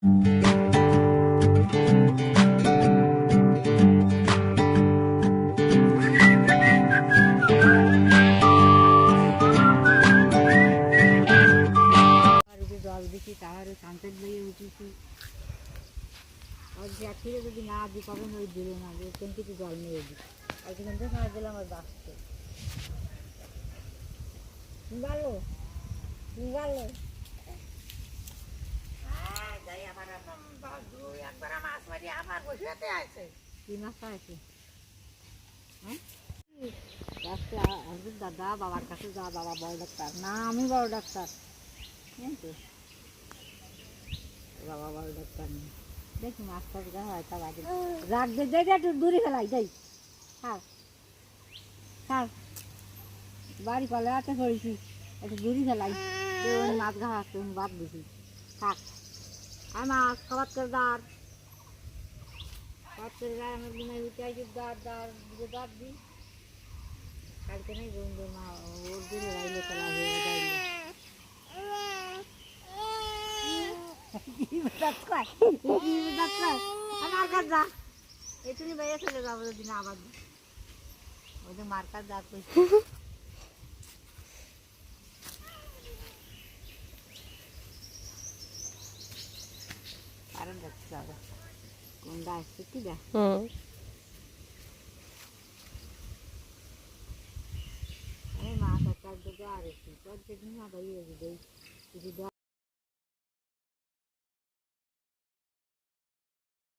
জল দিচ্ছি তাহারে শান্তের দিয়ে উঠেছি আর ফিরে যদি না দিই কখন ওই দিল না ট্যাঙ্কিতে জল নিয়ে দিই আর সেখান থেকে খাওয়া দিলাম আর বাঁচতে ভালো ভালো একবার মাছ মারি আবার বসে আছে কি মাছটা আছে হ্যাঁ দাদা বাবার কাছে যা বাবা বড় ডাক্তার না আমি বড় ডাক্তার তো বাবা বড় ডাক্তার নেই দেখি মাছ টাছ গা হয় তা বাজে রাখ দে একটু দূরে ফেলাই যাই খাও খাও বাড়ি পালে আছে করেছি একটু দূরে ফেলাই মাছ ঘা আসতে বাদ দিছি থাক আর মাছ খাবার করে দাঁড় খাবার করে দাঁড় আমার দিনে উঠে দাঁড় দাঁড় দিই কালকে নেই বন্ধু মা ওর দিলে রাইলে চলা হয়ে যাইলে আমার কাজ যা এটুনি বাইরে চলে যাবো যদি না আবার ওদের মার কাজ যা কারণ যাচ্ছে যাবে কোনটা আসছে কি দেখ মাছ একটা আর একটু না বাইরে